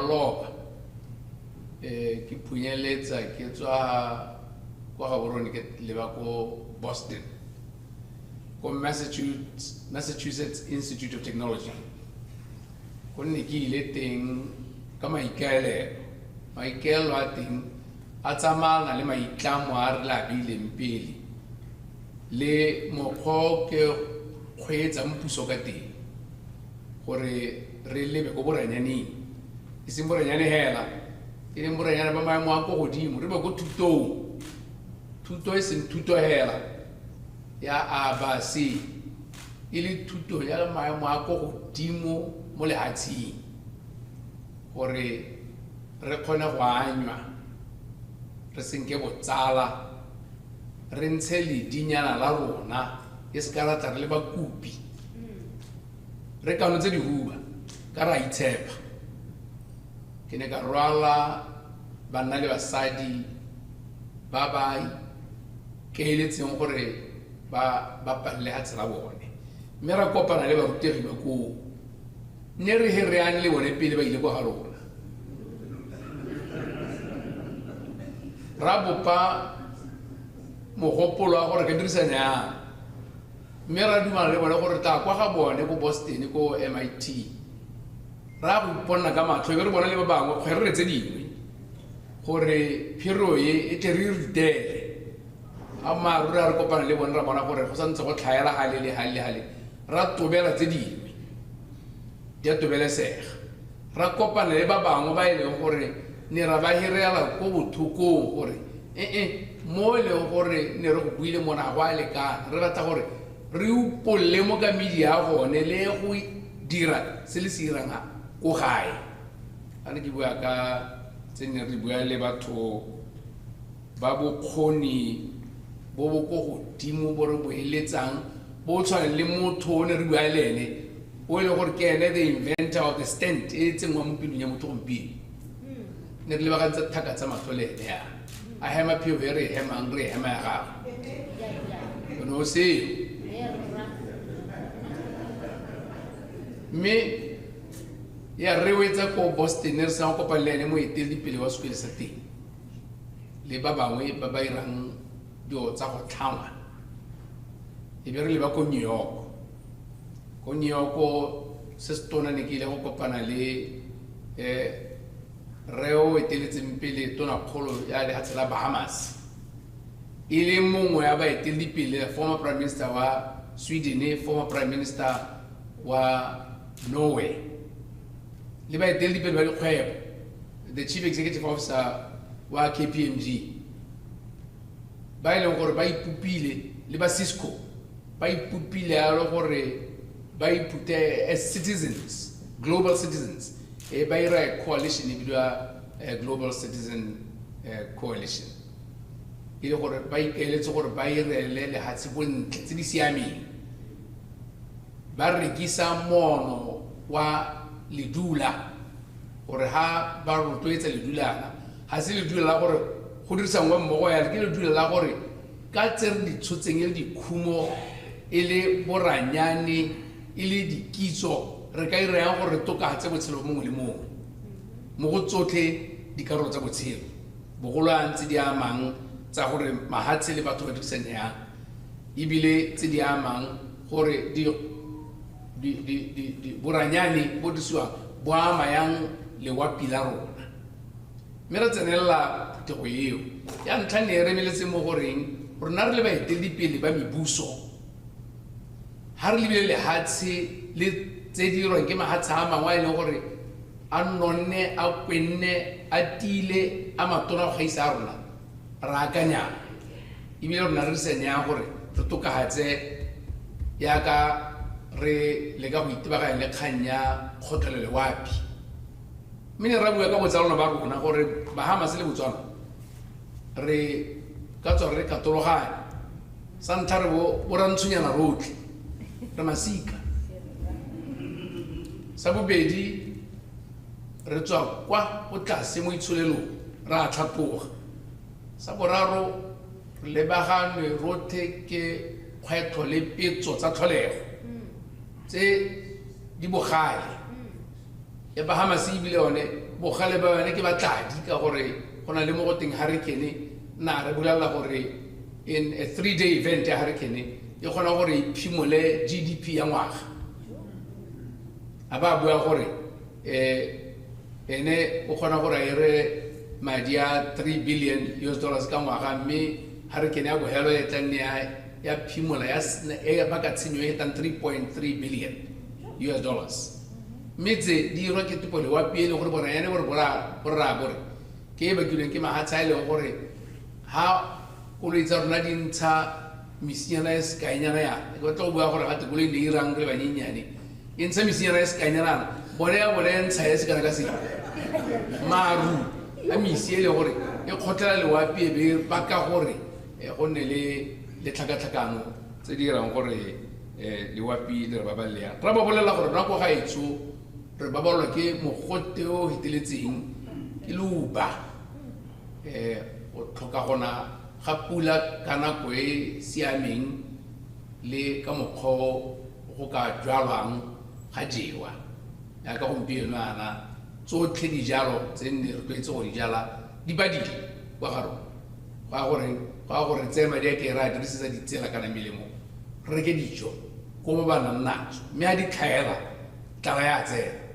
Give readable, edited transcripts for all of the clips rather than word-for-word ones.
maloba ke phunyeletsa ke tswa kwa ga borone ke leba ko Boston ko Massachusetts Institute of Technology ko ne ke ile teng ka maikaelelo a teng a tsamana le maitlamo a re labileng pele le mokgwa ke kgweetsa mpuso ka teng gore re lebe ko boranyaneng e seng boranyane hela e leng boranyane ba maemo a ko godimo re ba ko thuto e seng thuto hela ya abase e le thuto ya maemo a ko godimo mo lehatsheng gore re kgone go anywa re senke botsala re ntshe ledinyana la rona e se ka rata re le bakopi re kanotse dihuba ka ra itshepa ke ne ka rwala banna le basadi ba ba keeletseng gore ba palle ha tsela bone mme ra kopana le barutegi ba ko ne re hereane le bone pele ba ile go ga rona ra bopa mogopolo a gore ka dirisana yang mme ra dumana le bone gore ta kwa ga bone ko Boston ko MIT ra go iponna ka matlho ke re bona le ba bangwe kgwere re tse dingwe gore phiro e tle re ritele a maru ra re kopana le bone ra bona gore go santse go tlhaela hale ra tobela tse dingwe di a tobelesega ra kopana le ba bangwe ba ile gore ne ra ba hirela ko bothokong gore mo ile gore ne re go buile mona go a lekana re batla gore re upolle mo ka media gone le go dira se le se irang ko gae ane ke bua ka tsene re bua le batho ba bokgoni bo bo go godimo bo re bo eletsang bo tshwana le motho ne re bua le ene o ile gore ke ene the inventor of the stent e tsengwa mo pilong ya motho gompieno ne re le ba gantsa thaka tsa matlolele ya a hema phio re hemang re hema ya gago no se me ya re wetsa ko Boston re sa go palele mo eteledipele wa sekolo sa teng le ba bangwe ba ba irang dio tsa go tlhama e be re le ba ko New York se stona ne ke ile go kopana le reo eteletseng pele tona kgolo ya lehatshe la Bahamas e le mongwe ya ba eteledipele former prime minister wa Sweden former prime minister wa Norway le ba eteledipele ba dikgwebo the chief executive officer wa KPMG ba ile gore ba ipupile le ba Cisco ba ipupile ya gore ba ipute as citizens global citizens e ba ira coalition e bidwa global citizen coalition ile gore ba ikeletse gore ba irele le hatsi bontle tse di siameng ba rekisa mono wa ledula gore ha ba rotloetsa ledulana ha se ledula la gore go dirisa ngwa mmogo ya ke ledula la gore ka tsere di tshotseng le dikhumo ile boranyane ile dikitso re ka ira yang gore tokahatse botshelo mongwe le mongwe mo go tsotlhe dikarolo tsa botshelo bogolo a ntse di amang tsa gore mahatshe le batho ba dirisane yang ebile tse di amang gore di boranyane bo disiwa bo ama yang le wa pila rona mme re tsenela phetogo eo ya ntlha ne re meletse mo goreng rona re le ba eteledipele ba mebuso ha re lebile lehatshe le tse di dirwang ke mahatshe a mangwe a e leng gore a nonne a kwenne a tile a matona go gaisa a rona ra akanyang ebile rona re senya gore re tokagatse yaka re le ka go itebaganya le kgang ya kgotlhelelo wapi mme ne ra bua ka botsalano ba rona gore Bahamas le Botswana re ka tswa re katologane sa ntlha re bo rantshonyana rotlhe re masika sa bobedi re tswa kwa go tlase mo itsholelong ra tlhatloga sa boraro re lebaganwe rothe ke kgwetho le petso tsa tlholego tse di bogale ya Bahamas ebile one bogale ba yone ke batladi ka gore go na le mo go teng hurricane na re bolela gore in a 3-day event ya hurricane e gona gore e phimole GDP ya ngwaga a ba bua gore ene o gona gore ere madi a $3 billion ka ngwaga mme hurricane ya bogelo e tla nne ya phimola ya baka tshenyo e tang $3.3 billion metse di irwa ke tupole wa pele gore bona ene gore borra gore ke e bakilweng ke mahatsa e leng gore ha koloi tsa rona di ntsha misinyana e sekainyana yana ke batla go bua gore gate koloi ne irang re le banyenyane e ntsha misinyana e sekainyana bone ya bone ntsha e sekana ka se maru a misi e le gore e khotlela le wa pele ba ka gore go nne le tlhakatlhakano tse di irang gore le wa pele re ba balea ra ba bolela gore nako ga etso re ba balwa ke mogote o heteletseng ke luba o tlhoka gona ga pula ka nako e siameng le ka mokgwa go ka jwalwang ga jewa ya ka gompieno ana tsotlhe dijalo tse nne re tlwaetse go di jala di badile kwa garo ga gore tse madi a ke ra dirisetsa ditsela kana melemo re reke dijo ko ba ba nang natso mme a di tlhaela tlala ya tsela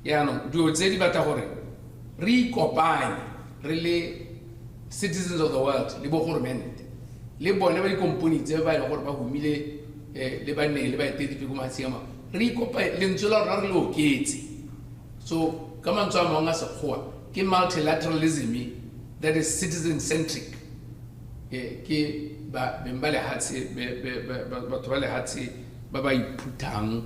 yaanong dilo tse di batla gore re ikopanye re le citizens of the world le bogoromente le bone ba dikomponi tse ba ile gore ba humile le ba nne le ba etedipe ko matshiama re ikopanye lentswe la rona re le oketse so ka mantswe a mangwe a sekgowa ke multilateralism that is citizen centric ke beng ba lehatshe batho ba lehatshe ba ba iphuthang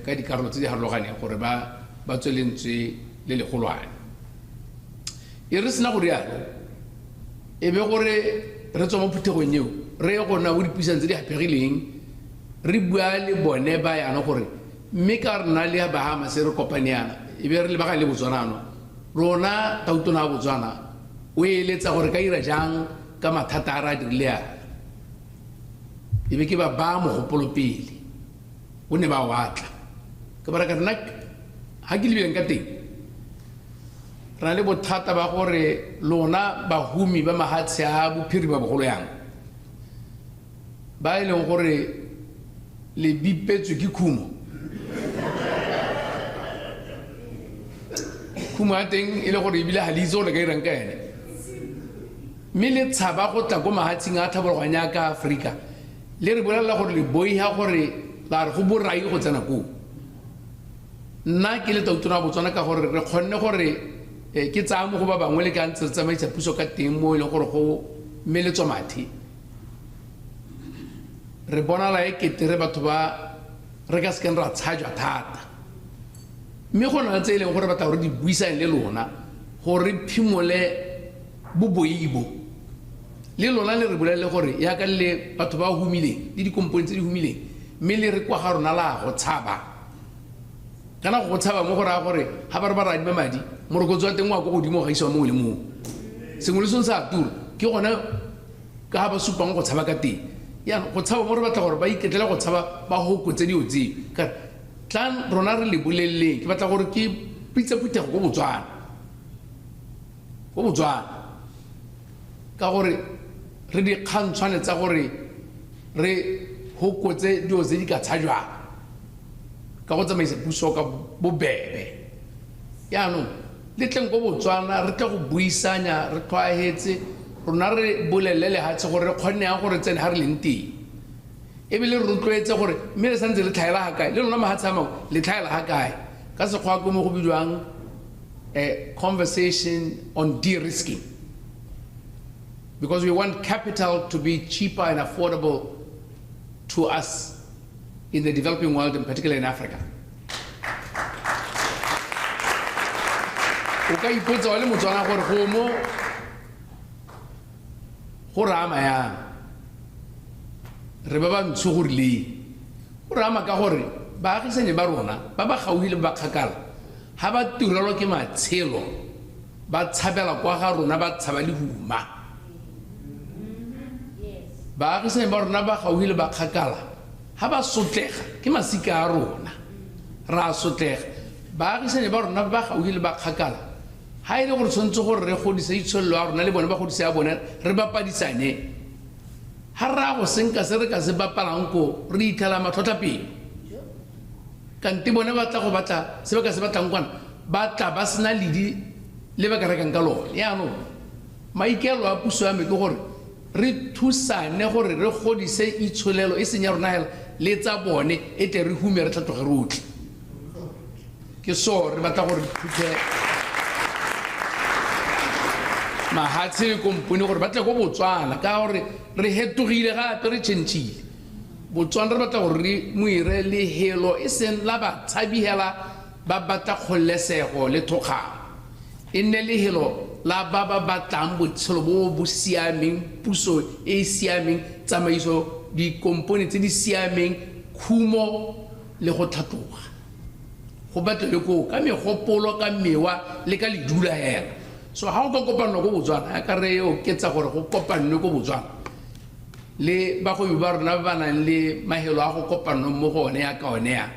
ka dikarolo tse di harologaneng gore ba tswelentswe le legolwane e re sena go rialo e be gore re tswa mo phuthegong eo re ye gona go dipuisano tse di hapegileng re bua le bone ba yana gore mme ka re na le Bahama se re kopane yana e be re le baga le Botswana ano rona tautona a Botswana o eletsa gore ka ira jang ka mathata a ra dirile yana e be ke ba mogopolo pele o ne ba watla ke ba re ka nna ha ke lebileng ka teng ra le bothata ba gore lona bahumi ba mahatshe a bophiri ba bogolo yang ba ile gore le bipetswe ke khumo a teng e le gore ebile ha le itse gore ka irang ka ene mme le tshaba go tla ko mahatsheng a tlhabologanya ka Afrika le re bolela gore le boiha gore la re go borai go tsena ko nna ke le tautona Botswana ka gore re kgonne gore ke tsa mo go ba bangwe le ka ntse tsamaisa puso ka teng mo ile gore go meletswa mathe re bona la ekete re batho ba re ka sken ra tshajwa thata mme go na tse ile gore batla gore di buisane le lona gore phimole boboibo le lona le re bolele gore ya ka le batho ba humileng le dikomponi tse di humileng mme le re kwa ga rona la go tshaba kana go tshaba mo gore a gore ha ba re ba ra di madi morokotso wa teng wa go godimo ga iswa mo le mo sengwe le sone sa turu ke gona ka ha ba supang go tshaba ka teng ya go tshaba mo re batla gore ba iketlela go tshaba ba hokotse di otse ka tlan rona re le bolelle ke batla gore ke pitsa puthego go Botswana ka gore re di kgantshwane tsa gore re hokotse dio tse di ka tshajwa ka go tsamaisa puso ka bobebe yaanong le tleng go Botswana re tla go buisanya re tlwaetse rona re bolelle lehatshe gore re kgonne ya gore tsene ha re leng teng ebile re rotloetse gore mme re santse re tlhaela ga kae le lona mahatshe a mangwe le tlhaela ga kae ka sekgwa ko mo go bidiwang a conversation on de-risking because we want capital to be cheaper and affordable to us in the developing world, and particularly in Africa. Okay, put all the Motswana for homo Horamaya Rebaba Mtsurli Urama Kahori, Bakis and Barona, Baba Hawil Bakakal, Habat Turokima Tselo, Bat Sabella Quaharuna, Bat Sabalihuma. Bakis and Barnaba Hawil Bakakala, Haba Sotek, Kimasika Arona, Ra Sotek, baagisane ba rona ba gaufi le ba kgakala ha ile gore tshwantse gore re godise itsholo a rona le bone ba godise a bone re bapadisane ha ra go senka se re ka se bapalang ko re ithala mathota pele kanti bone ba tla go batla se ba ka se batlang kwana ba tla ba sena ledi le ba ka rekang ka lone yaanong maikelo a puso ya me ke gore re thusane gore re godise itsholelo e senya rona hela le tsa bone e tle re hume re tlhatloge rotlhe ke so re batla gore thuthe mahatshe kompone gore ba tle go Botswana ka gore re hetogile gape re tšhentšhile Botswana re batla gore re moire le helo e seng la ba tshabihela ba batla kgolesego le thokgang e nne le helo la ba ba batlang botshelo bo bo siameng puso e siameng tsamaiso di kompone tse di siameng khumo le go tlhatloga go batla le ko ka megopolo ka mewa le ka ledula hela so ha o ka kopana go Botswana ka re o ketsa gore go kopanne go Botswana le ba go ba rona ba nang le mahelo a go kopana mo go one ya ka one ya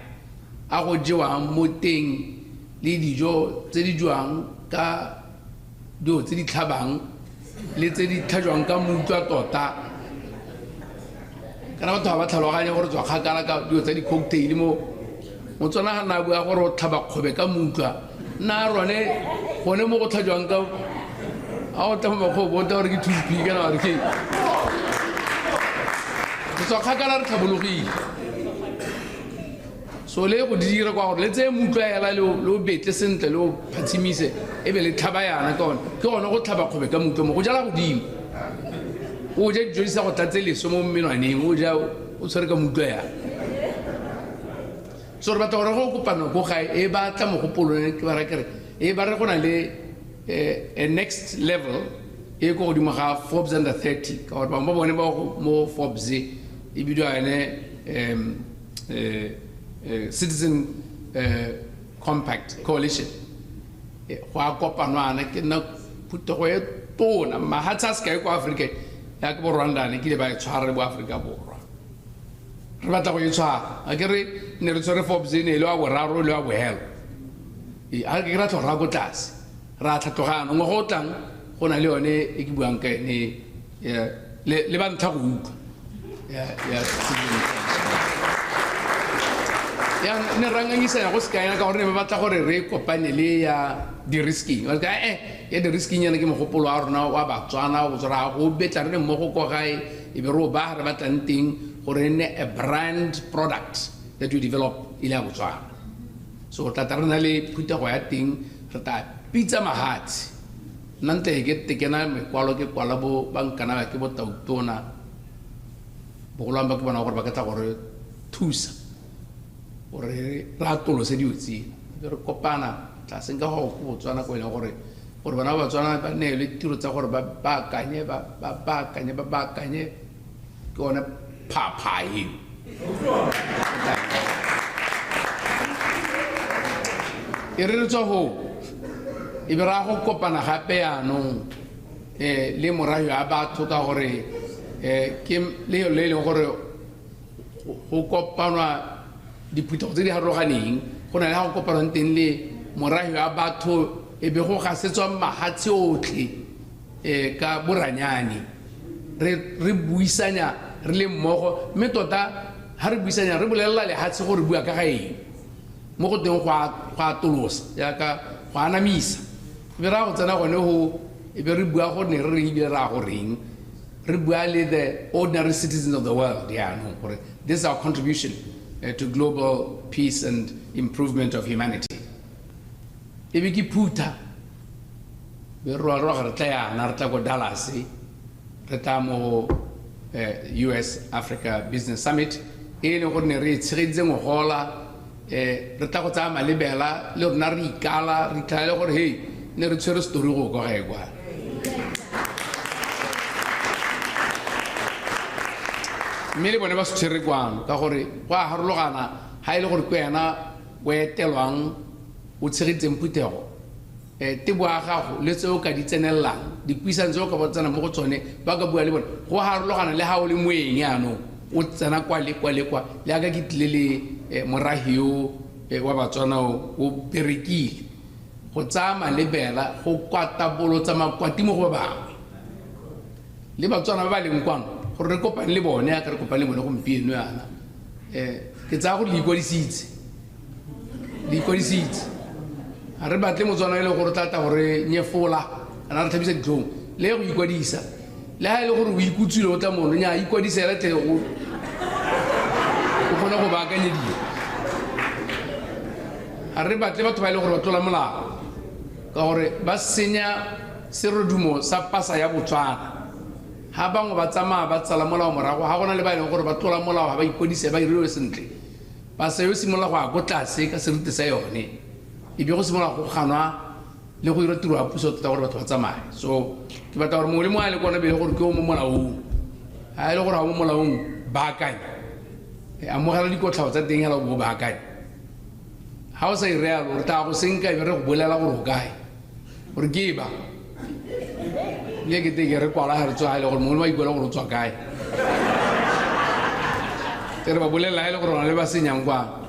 a go jewang mo teng le dijo tse di jwang ka dio tse di tlhabang le tse di tlhajwang ka mutwa tota kana batho ba tlhaloganya gore tswa kgakala ka dio tse di cocktail mo tsona ga na bua gore o tlhaba kgobe ka mutwa na rone gone mo go tlhajwang ka a o tla mo go bota gore ke thupi kana gore ke tswa kgakala re tlhabologile so le go dira kwa gore le tse mutwa ela le betle sentle le o phathimise e be le tlhaba yana ka one ke gone go tlhaba kgobe ka mutwa mo go jala godimo o je dijo di sa go tlatse leso mo menwaneng o ja o tshwere ka mutwa yana so re batla gore go kopana go gae e ba tla mogopolone ke ba rekere e ba re go na le a next level e go godimo ga Forbes under 30 ka gore ba bone ba mo Forbes e bidiwa ene Citizen Compact Coalition go a kopanwana ke na phutego e tona mahatsa ska ko Africa ya ke bo Rwanda ne ke le ba e tshware bo Africa borwa re batla go e tshwara a ke re ne re tshware Forbes ne le wa boraro le wa bohelo a ke ra tlhora go tlase ra tlhatlogana ngo go tlang go na le yone e ke buang ka ne le ba ntha go utlwa ya ya ne rangangisa ya go skaya ka gore ne ba batla gore re kopane le ya di risking wa ka ya di risking yana ke mogopolo a rona wa Batswana go tsara go betla re mo go go gae e be ro ba re batlang ting gore ne a brand product that we develop ile ya Botswana so tla rena le phutego ya ting re ta pizza mahatsi nante ke tekena me kwalo ke kwala bo bankana ke bo tautona bo go lamba ke bona gore ba ka tla gore thusa gore ra tolo se diutsi re kopana tla senga go Botswana go ile gore bana ba Batswana ba ne le tiro tsa gore ba kanye ke ona papai e re tswa ho e be ra go kopana gape yaanong le morayo a batho ka gore ke le leng gore go kopanwa diphutego tse di harologaneng go na le ga go kopanang teng le morayo a batho e be go gasetswa mahatshe otlhe ka boranyane re buisanya re le mmogo mme tota ha re buisanya re bolelela lehatshe gore bua ka gaeng mo go teng go a tolosa yaka go anamisa e be ra go tsena gone go e be re bua gore ne re reng ebile ra go reng re bua le the ordinary citizens of the world yaanong gore this is our contribution to global peace and improvement of humanity. Ebe ki puta be ro re tla yana re tla go Dallas re tla mo US Africa Business Summit e le gore ne re tshegeditse go gola re tla go tsa malebela le rona re ikala re tla le gore hey ne re tshwere story go go gae kwa mme le bone ba se tshwere kwano ka gore go a harologana ha ile gore kwena go etelwang o tshegeditseng phutego te bua gago le tseo ka di tsenellang dipuisano tseo ka ba tsena mo go tsone ba ka bua le bone go harologana le ha o le moeng yaanong o tsena kwa le le aka ke tlile le morahi yo wa Batswana o perekile go tsama lebela go kwata bolo tsa makwati mo go bangwe le Batswana ba leng kwano gore re kopane le bone ya ka re kopane le bone go mpieno yana ke tsa go likodisitse a re batle Motswana ile gore tata gore nyefola ana re thabisa ditlhong le go ikodisa le ha ile gore o ikutsile o tla mono nya ikodisa le tle go kgona go baakanyediwa a re batle batho ba ile gore ba tlola molao ka gore ba senya serodumo sa pasa ya Botswana ha bangwe ba tsamaya ba tsala molao morago ha gona le ba ile gore ba tlola molao ha ba ikodisa ba irile sentle ba se yo simola go a go tlase ka seriti sa yone e be go simola go ganwa le go ira tiro a puso tota gore batho ba tsamaye so ke batla gore mo le mo a le kona be gore ke o mo molaong ha ile gore ha mo molaong ba kae a mo gala dikotlhao tsa teng ya la bo ba kae ha o sa irea gore ta go senka be re go bolela gore o kae gore ke ba le ke te ke re kwala ha re tswa ile gore mo le ba ikola gore o tswa kae tere ba bolela ile gore le ba senyang kwa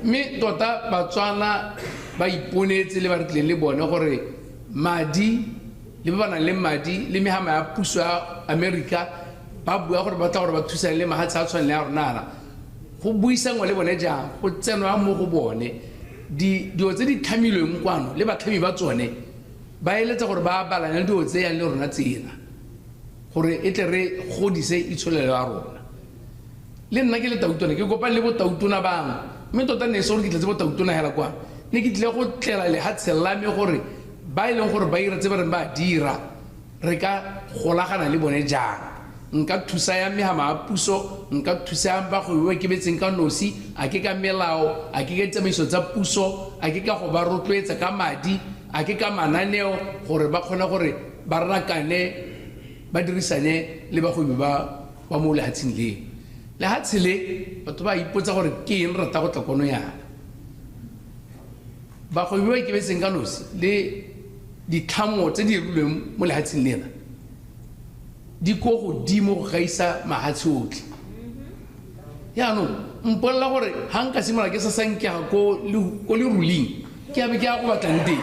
mme tota Batswana ba iponetse le ba re tlile le bone gore madi le ba bana le madi le mehama ya puso ya America ba bua gore ba tla gore ba thusa le mahatsa a tshwanela ya rona go buisa ngwe le bone jang go tsenwa mo go bone dio tse di tlhamilweng kwano le batlhami ba tsone ba eletsa gore ba balana le dio tse yang le rona tsena gore e tle re godise itsholelo ya rona le nna ke le tautona ke kopa le bo tautona bang mme tota ne se gore ke tletse bo tautona hela kwa ne ke tle go tlela le hatselame gore ba ile gore ba ira tse ba re ba dira re ka golagana le bone jang nka thusa ya mehama a puso nka thusa ya ba go iwe ke betseng ka nosi a ke ka melao a ke ka tsamaiso tsa puso a ke ka go ba rotloetsa ka madi a ke ka mananeo gore ba kgona gore ba rakane ba dirisane le ba go ba mo lehatsheng le hatshele batho ba ipotsa gore ke eng rata go tla kono yana ba go iwe ke betseng ka nosi le ditlhamo tse di rilweng mo lehatsheng lena di ko godimo go gaisa mahatshe otlhe yaanong mpolela gore ha nka simola ke sa sankega ko le ruling ke abe ke ya go batlang teng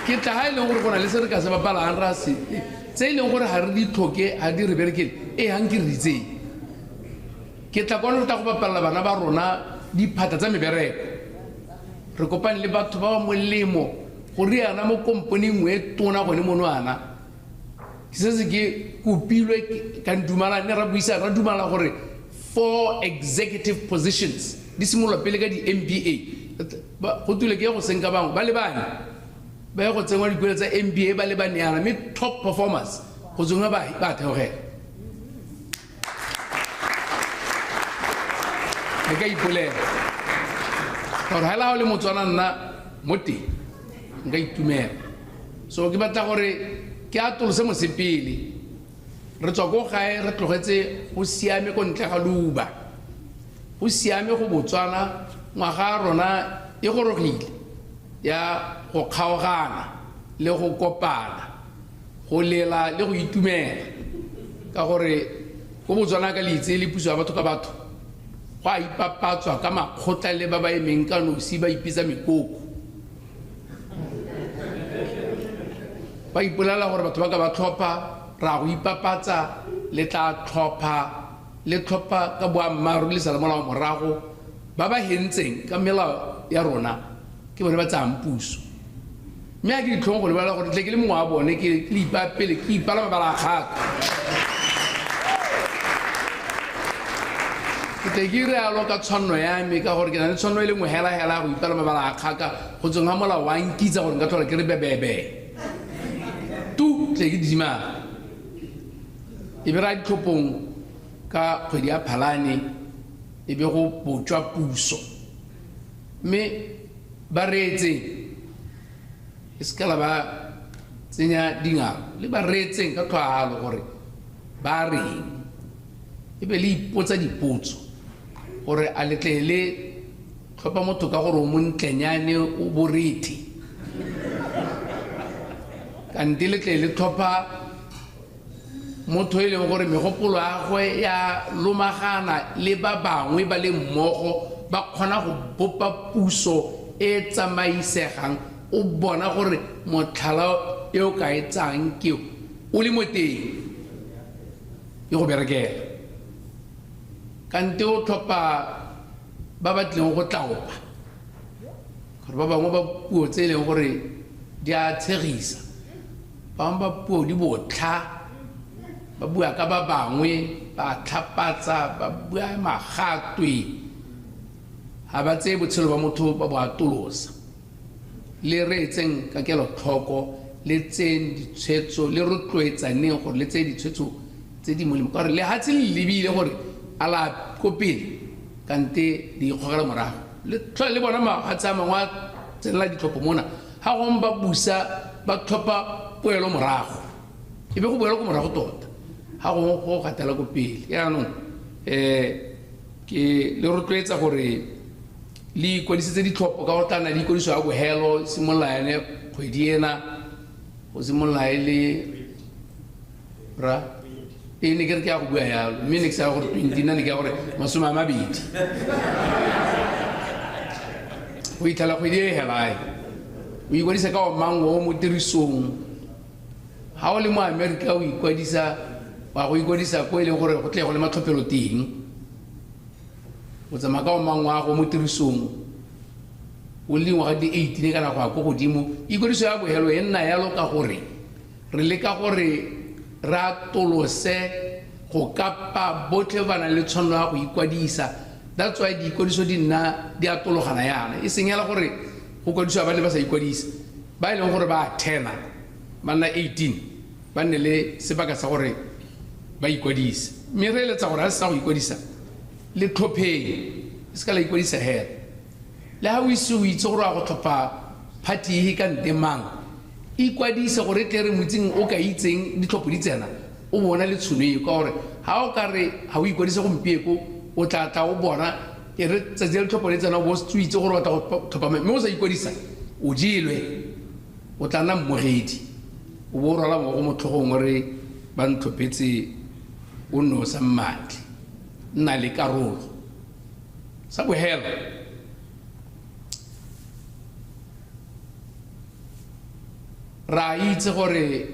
ke tla ha e leng gore go na le se re ka se bapalang ra se tse e leng gore ha re di tlhoke ha di re berekele hanke re itseng ke tla kwana re tla go bapalela bana ba rona diphata tsa mebereko re kopane le batho ba ba molemo gore yana mo komponi ngwe tona gone monwana ke se ke kopilwe ka ndumala ne ra buisa ra dumala gore 4 executive positions di simola pele ka di MBA go tule ke go senka bangwe ba le bane ba go tsengwa dipelo tsa MBA ba le bane yana me top performers go tsonga ba theogela e ka ipolela gore ha la le Motswana nna moti nka itumela so ke batla gore ke atolose mosepele re tswa go gae re tlogetse go siame ko ntle ga luba go siame go Botswana ngwaga rona e gorogile ya go kgaogana le go kopana go lela le go itumela ka gore go Botswana ka leitse le puso ya batho ka batho go a ipapatswa ka makgotla le ba ba emeng ka nosi ba ipitsa mekoko ba ipolela gore batho ba ka ba tlhopha ra go ipapatsa le tla tlhopha ka boammaaruri le sala molao morago ba ba hentseng ka melao ya rona ke bone ba tsang puso mme a ke ditlhong go lebelela gore tle ke le mongwe wa bone ke le ipapele ke ipala mabala a kgaka ke tle ke realo ka tshwanno ya me ka gore ke na le tshwanno e le ngwe hela go ipala mabala a kgaka go tsong ga molao wa nkitsa gore nka tlhola ke re bebebe tle ke dima e be ra ditlhophong ka kgwedi ya Phalane e be go botswa puso mme ba reetseng e sekala ba tsenya dingalo le ba reetseng ka tlhoagalo gore ba reng e be le ipotsa dipotso gore a letle le tlhopha motho ka gore o montlenyane o borethe kante le tle le tlhopha motho e leng gore megopolo ya gwe ya lomagana le ba bangwe ba le mmogo ba kgona go bopa puso e tsamaisegang o bona gore motlhala e o ka etsang ke o le mo teng e go berekela kante o tlhopha ba ba tlileng go tlaopa gore ba bangwe ba puo tse e leng gore di a tshegisa bangwe ba puo di botlha ba bua ka ba bangwe ba tlhapatsa ba bua magatwe ha ba tse botshelo ba motho ba bo atolosa le reetseng ka kelotlhoko le tseng ditshwetso le rotloetsaneng gore le tse ditshwetso tse di molemo ka gore le ha tse le lebile gore a la ko pele kante di ikgogela morago le bona magatse a mangwe a tsenela ditlhopho mona ha gongwe ba busa ba tlhopha poelo morago e be go boela ko morago tota ha gongwe go gatela ko pele yaanong ke le rotloetsa gore le ikwadisitse ditlhopho ka go tlana le ikwadiso ya bogelo simolola ene kgwedi ena go simolola e le ra e ne ke re ke ya go bua yalo mme ne ke sa gore 20 ne ke ya gore 20 go ithala kgwedi e helae o ikwadisa ka o mango mo tirisong ha o le mo America o ikwadisa wa go ikwadisa ko e leng gore go tle go le matlhophelo teng o tsamaya ka o mango a go mo tirisong o le ngwaga di 18 kana go a go godimo ikodiso ya bohelo e nna yalo ka gore re le ka gore ra tolose go kapa botlhe bana le tshwanelo ya go ikwadisa that's why di ikodiso di nna di atologana yana e seng yala gore go kwadisa ba le ba sa ikwadisa ba ile gore ba 10 bana 18 ba nne le sebaka sa gore ba ikwadisa mme re eletsa gore a se sa go ikwadisa le tlhopheng se ka la ikwadisa hela le ha o ise o itse gore a go tlhopha party e ka ntemang ikwadisa gore tle re motsing o ka itseng ditlhopho di tsena o bona le tshono e ka gore ha o ka re ha o ikwadisa gompieko o tla o bona e re tsatsi le tlhopho le tsena o bo se itse gore o tla go tlhopha mme o sa ikwadisa o jelwe o tla nna mmogedi o bo rwala mo go motlhogong gore ba ntlhophetse o nne o sa mmatli nna le karolo sa bohelo ra itse gore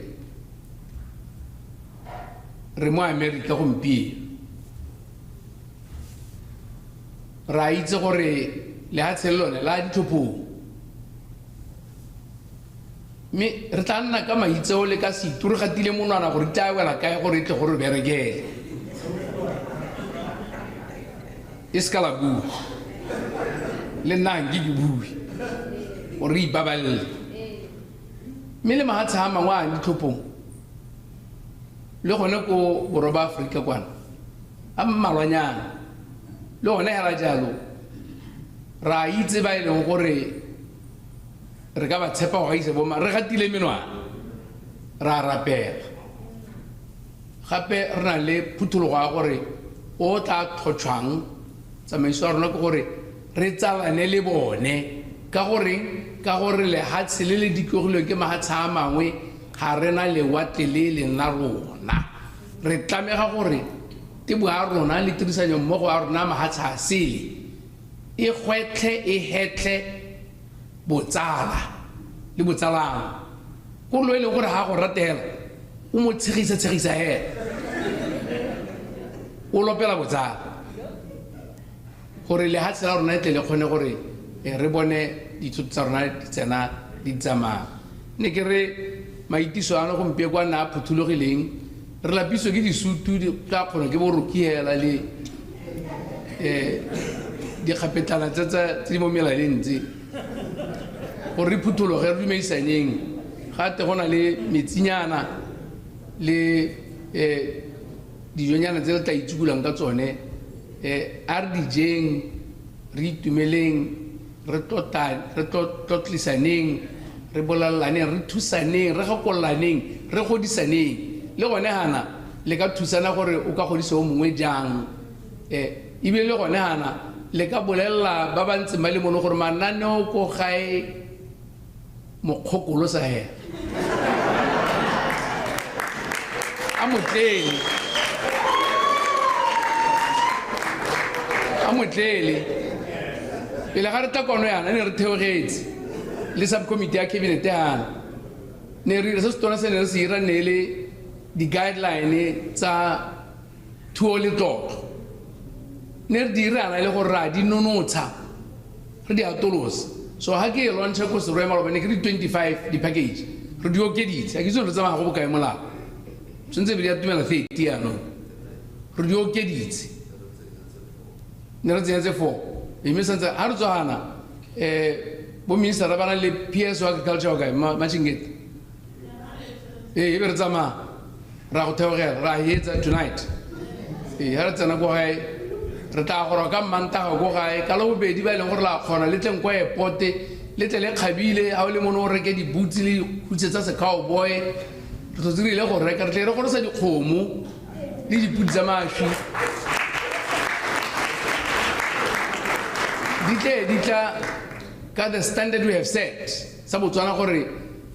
re mo America gompieno ra itse gore le ha tshellone la ditlhophong mme re tla nna ka maitseo le ka setu re gatile monwana gore tla wela kae gore tle gore berekele e se ka la bua le nna ke bue gore re ipabalele mme le mahatshe a mangwe a ditlhophong le gone ko borwa ba Afrika kwana a mmalwanyana le gone hela jalo ra itse ba e leng gore re ka ba tshepa go gaise boma re gatile menwana ra rapela gape re na le phuthologo ya gore o tla tlhotshwang tsamaiso ya rona ke gore re tsalane le bone ka gore lehatshe le le ditlogilweng ke mahatshe a mangwe ga re na lewatle le leng la rona re tlamega gore tebo ya rona le tirisanyo mmogo ya rona mahatshe a sele e gwetlhe e hetlhe botsala le botsalano ko lo e leng gore ha go ratela o mo tshegisa hela o lopela botsala gore lehatshe la rona e tle le kgone gore re bone dithuto tsa rona di tsena di tsamaya ne ke re maitiso ana gompie kwa nna a phuthulogileng re lapiso ke disutu tla kgona ke boroki hela le dikgapetlana tse di mo melaleng tse gore re phuthuloge re dumedisaneng gate go na le metsinyana le dijonyana tse re tla itsukulang ka tsone a re dijeng re itumeleng re tlotlisaneng re bolallaneng re thusaneng re gakollaneng re godisaneng le gone hana le ka thusana gore o ka godisa o mongwe jang ebile le gone hana le ka bolela ba ba ntseng ba le mono gore mananeo ko gae mokgokolo sa hela amotlele pele ga re tla kono yana ne re theogetse le subcommittee ya cabinet yana ne re se stona se ne re se ira ne le di guideline tsa thuo le tlotlo ne re di irana le go ra di nonotsa re di atolosa so ha ke lo ntsha ko se re malo bane ke di 25 di package re di okeditse a ke tsone tsa go bokae molao sentse be di atumela 30 ya no re di okeditse ne re tsentse 4 e me sentse ha re tswana bo minister ba bana le PS wa agriculture ga machingete e be re tsama ra go theogela ra hetsa tonight ha re tsena go gae re tla go ka manta go gae ka lo bobedi ba ile go la khona le tleng kwa airport le tle khabile ha o le mono o reke di boots le khutsetsa se cowboy re tsotsirile go reka re tle re go sa dikgomo le di boots tsa mashi di tla ka the standard we have set sa Botswana gore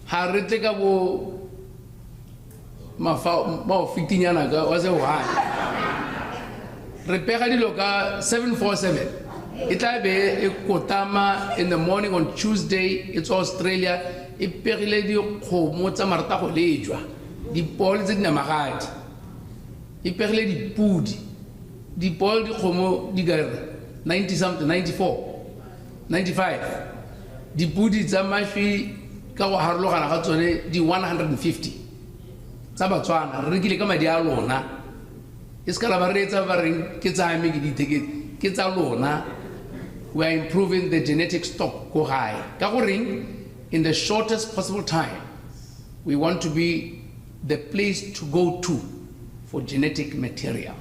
ha re tle ka bo ma 15 yana ga wa se wa re pega dilo ka 747 it will be a Kotama in the morning on Tuesday. It's Australia. It perile di khomo tsa marta go lejwa di pol tse dina magadi e perile di pudi di pol di khomo di ga 90 something 94 95 di pudi tsa mashi ka go harologana ga tsone di 150 tsa Batswana re rekile ka madi a lona iskala ba retsa ba reng ke tsa me ke di ticket ke tsa lona. We are improving the genetic stock go high. In the shortest possible time, we want to be the place to go to for genetic material.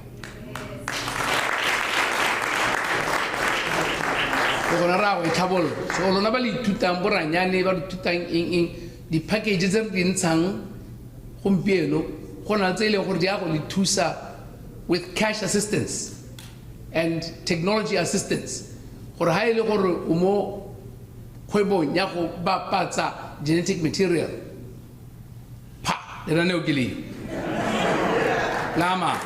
The packages are with cash assistance and technology assistance. Gore ha ile gore o mo khwebong ya go bapatsa genetic material pa le rane o ke le lama